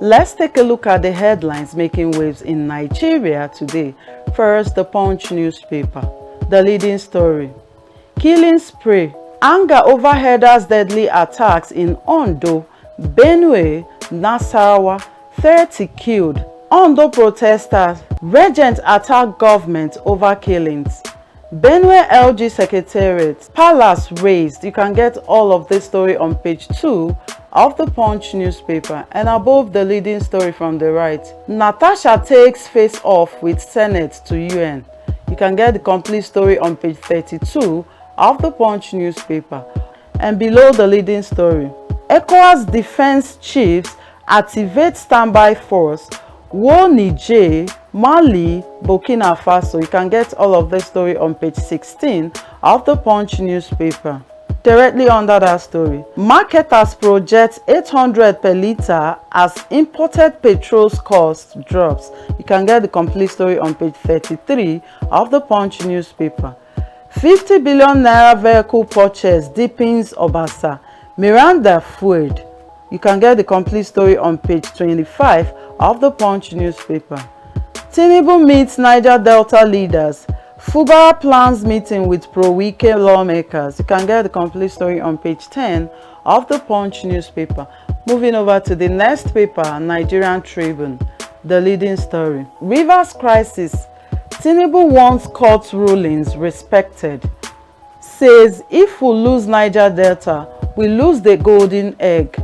Let's take a look at the headlines making waves in Nigeria today. First, the Punch newspaper. The leading story: killing spree, anger over herders' deadly attacks in Ondo, Benue, Nasarawa, 30 killed. Ondo protesters, regent attack government over killings. Benue LG Secretariat, palace raised. You can get all of this story on page 2 of the Punch newspaper, and above the leading story from the right, Natasha takes face off with Senate to UN. You can get the complete story on page 32 of the Punch newspaper, and below the leading story, ECOWAS defense chiefs activate standby force, war Niger, Mali, Burkina Faso. You can get all of this story on page 16 of the Punch newspaper. Directly under that story, marketers project 800 per litre as imported petrol's cost drops. You can get the complete story on page 33 of the Punch newspaper. 50 billion naira vehicle purchase deepens Obasa, Miranda fueled. You can get the complete story on page 25 of the Punch newspaper. Tinubu meets Niger Delta leaders. Fubara plans meeting with pro-Wike lawmakers. You can get the complete story on page 10 of the Punch newspaper. Moving over to the next paper, Nigerian Tribune. The leading story: Rivers crisis. Tinubu wants court rulings respected. Says if we lose Niger Delta, we lose the golden egg.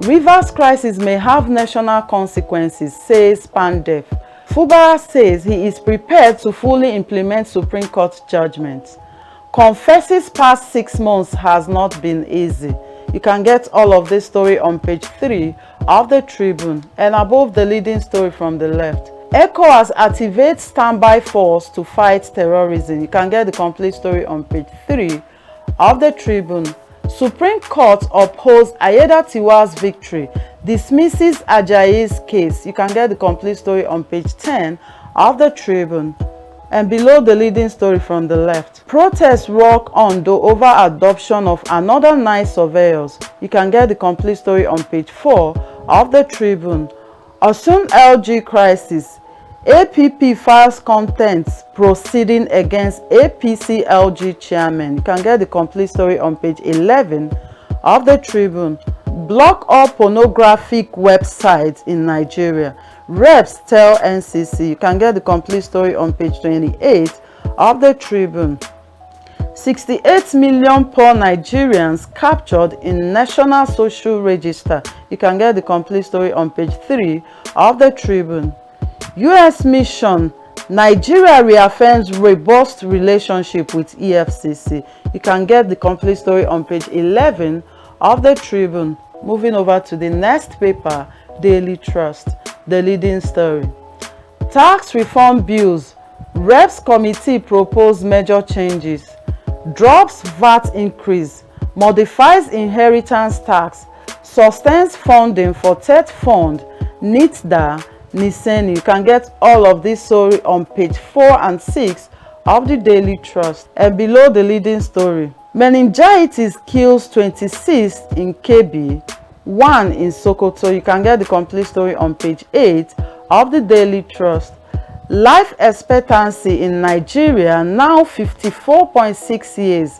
Rivers crisis may have national consequences, says Pandef. Fubara says he is prepared to fully implement Supreme Court judgment. Confesses past 6 months has not been easy. You can get all of this story on page 3 of the Tribune, and above the leading story from the left, ECOWAS activates standby force to fight terrorism. You can get the complete story on page 3 of the Tribune. Supreme Court upholds Ayedatiwa's victory, dismisses Ajayi's case. You can get the complete story on page 10 of the Tribune. And below the leading story from the left, protests rock Ondo over adoption of another 9 surveyors. You can get the complete story on page 4 of the Tribune. Osun LG crisis, APP files contempt proceeding against APC LG chairman. You can get the complete story on page 11 of the Tribune. Block all pornographic websites in Nigeria. Reps tell NCC. You can get the complete story on page 28 of the Tribune. 68 million poor Nigerians captured in National Social Register. You can get the complete story on page 3 of the Tribune. US mission, Nigeria reaffirms robust relationship with EFCC. You can get the complete story on page 11 of the Tribune. Moving over to the next paper, Daily Trust. The leading story: tax reform bills, Reps committee propose major changes. Drops VAT increase, modifies inheritance tax, sustains funding for TET fund, NITDA, Niseni. You can get all of this story on page 4 and 6 of the Daily Trust. And below the leading story, meningitis kills 26 in Kebbi, 1 in Sokoto. You can get the complete story on page 8 of the Daily Trust. Life expectancy in Nigeria now 54.6 years,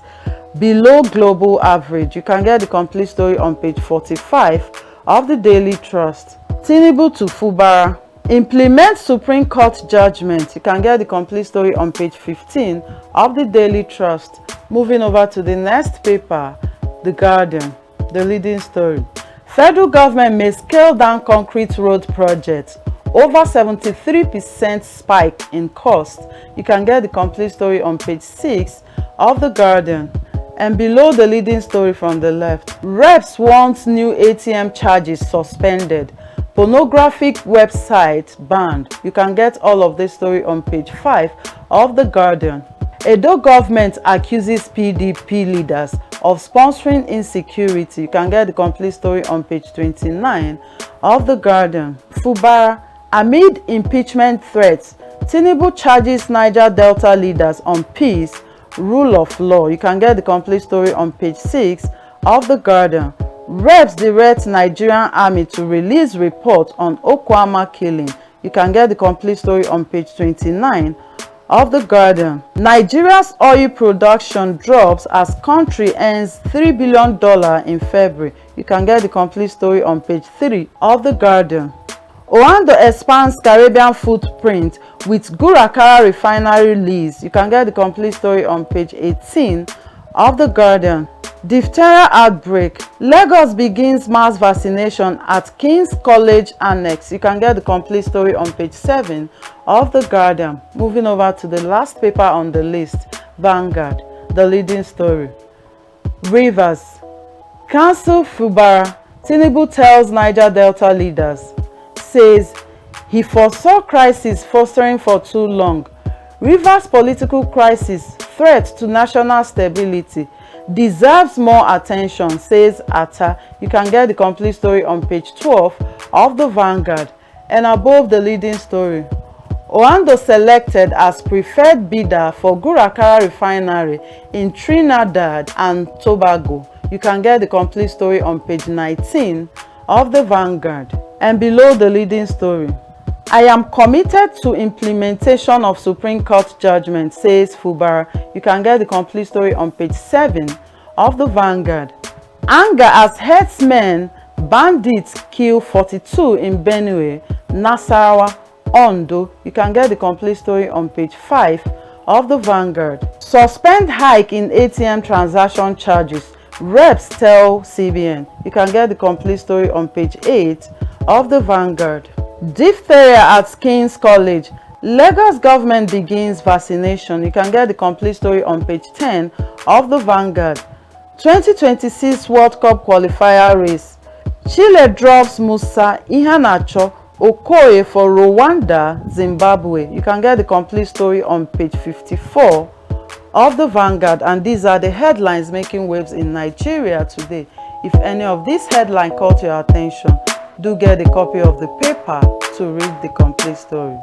below global average. You can get the complete story on page 45 of the Daily Trust. Tinubu to Fubara, implement Supreme Court judgment. You can get the complete story on page 15 of the Daily Trust. Moving over to the next paper, The Guardian. The leading story: federal government may scale down concrete road projects. Over 73% spike in cost. You can get the complete story on page 6 of The Guardian. And below the leading story from the left, Reps want new ATM charges suspended. Pornographic website banned. You can get all of this story on page 5 of The Guardian. Edo government accuses PDP leaders of sponsoring insecurity. You can get the complete story on page 29 of The Guardian. Fubara, amid impeachment threats, Tinubu charges Niger Delta leaders on peace, rule of law. You can get the complete story on page 6 of The Guardian. Reps direct Nigerian army to release report on Okwama killing. You can get the complete story on page 29 of The Guardian. Nigeria's oil production drops as country earns $3 billion in February. You can get the complete story on page 3 of The Guardian. Oando expands Caribbean footprint with Gurakara refinery lease. You can get the complete story on page 18 of The Guardian. Diphtheria outbreak. Lagos begins mass vaccination at King's College Annex. You can get the complete story on page 7 of The Guardian. Moving over to the last paper on the list, Vanguard, the leading story. Rivers. Cancel Fubara. Tinubu tells Niger Delta leaders. Says he foresaw crisis fostering for too long. Rivers political crisis, threat to national stability, deserves more attention, says Atta. You can get the complete story on page 12 of the Vanguard. And above the leading story, Oando selected as preferred bidder for Gurakara refinery in Trinidad and Tobago. You can get the complete story on page 19 of the Vanguard. And below the leading story, I am committed to implementation of Supreme Court judgment, says Fubara. You can get the complete story on page 7 of the Vanguard. Anger as herdsmen, bandits kill 42 in Benue, Nasarawa, Ondo. You can get the complete story on page 5 of the Vanguard. Suspend hike in ATM transaction charges, reps tell CBN. You can get the complete story on page 8 of the Vanguard. Diphtheria at King's College. Lagos government begins vaccination. You can get the complete story on page 10 of the Vanguard. 2026 World Cup qualifier race. Chile drops Musa Ihanacho Okoye for Rwanda, Zimbabwe. You can get the complete story on page 54 of the Vanguard. And these are the headlines making waves in Nigeria today. If any of these headlines caught your attention, do get a copy of the paper to read the complete story.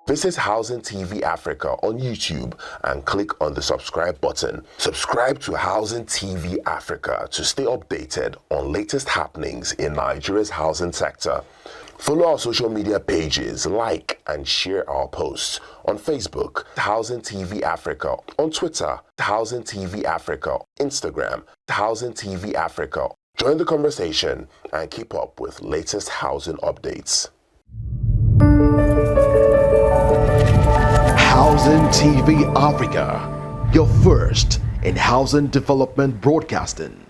Visit Housing TV Africa on YouTube and click on the subscribe button. Subscribe to Housing TV Africa to stay updated on latest happenings in Nigeria's housing sector. Follow our social media pages, like and share our posts on Facebook, Housing TV Africa, on Twitter, Housing TV Africa, Instagram, Housing TV Africa. Join the conversation and keep up with latest housing updates. Housing TV Africa, your first in housing development broadcasting.